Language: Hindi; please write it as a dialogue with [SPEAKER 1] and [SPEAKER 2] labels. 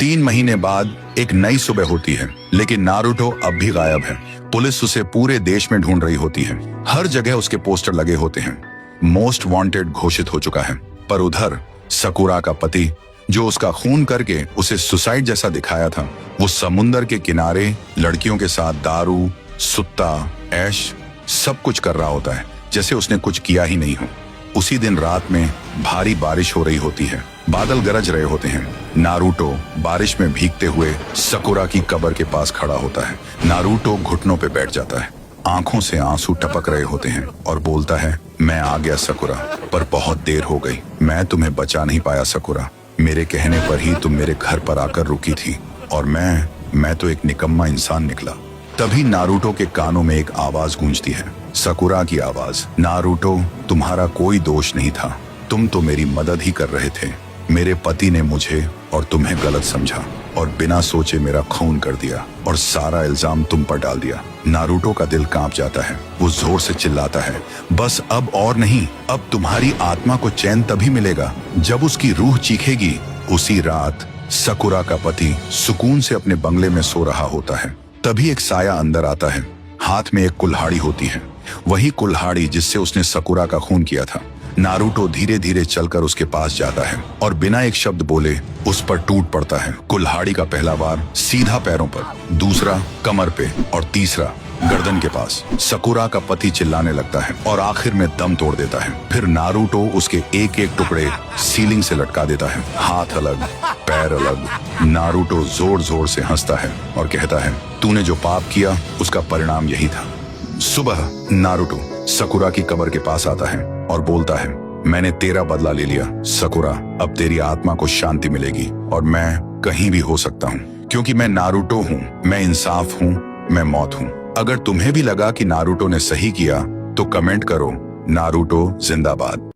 [SPEAKER 1] 3 महीने बाद एक नई सुबह होती है, लेकिन नारुतो अब भी गायब है। पुलिस उसे पूरे देश में ढूंढ रही होती है। हर जगह उसके पोस्टर लगे होते हैं। मोस्ट वांटेड घोषित हो चुका है। पर उधर सकुरा का पति, जो उसका खून करके उसे सुसाइड जैसा दिखाया था, वो समुंदर के किनारे लड़कियों के साथ दारू, सुत्ता, ऐश सब कुछ कर रहा होता है, जैसे उसने कुछ किया ही नहीं हो। उसी दिन रात में भारी बारिश हो रही होती है। बादल गरज रहे होते हैं। नारुतो बारिश में भीगते हुए सकुरा की कब्र के पास खड़ा होता है। नारुतो घुटनों पे बैठ जाता है। आंखों से आंसू टपक रहे होते हैं और बोलता है, मैं आ गया सकुरा, पर बहुत देर हो गई। मैं तुम्हें बचा नहीं पाया सकुरा। मेरे कहने पर ही तुम मेरे घर पर आकर रुकी थी और मैं तो एक निकम्मा इंसान निकला। तभी नारुतो के कानों में एक आवाज गूंजती है, सकुरा की आवाज। नारुतो, तुम्हारा कोई दोष नहीं था। तुम तो मेरी मदद ही कर रहे थे। मेरे पति ने मुझे और तुम्हें गलत समझा और बिना सोचे मेरा खून कर दिया और सारा इल्जाम तुम पर डाल दिया। नारुतो का दिल कांप जाता है। वो जोर से चिल्लाता है, बस अब और नहीं। अब तुम्हारी आत्मा को चैन तभी मिलेगा जब उसकी रूह चीखेगी। उसी रात सकुरा का पति सुकून से अपने बंगले में सो रहा होता है। तभी एक साया अंदर आता है। हाथ में एक कुल्हाड़ी होती है, वही कुल्हाड़ी जिससे उसने सकुरा का खून किया था। नारुतो धीरे धीरे चलकर उसके पास जाता है और बिना एक शब्द बोले उस पर टूट पड़ता है। कुल्हाड़ी का पहला वार सीधा पैरों पर, दूसरा कमर पे और तीसरा गर्दन के पास। सकुरा का पति चिल्लाने लगता है और आखिर में दम तोड़ देता है। फिर नारुतो उसके एक एक टुकड़े सीलिंग से लटका देता है, हाथ अलग, पैर अलग। नारुतो जोर जोर से हंसता है और कहता है, तूने जो पाप किया उसका परिणाम यही था। सुबह नारुतो सकुरा की कब्र के पास आता है और बोलता है, मैंने तेरा बदला ले लिया सकुरा। अब तेरी आत्मा को शांति मिलेगी और मैं कहीं भी हो सकता हूँ, क्योंकि मैं नारुतो हूँ, मैं इंसाफ हूँ, मैं मौत हूँ। अगर तुम्हें भी लगा कि नारुतो ने सही किया तो कमेंट करो, नारुतो जिंदाबाद।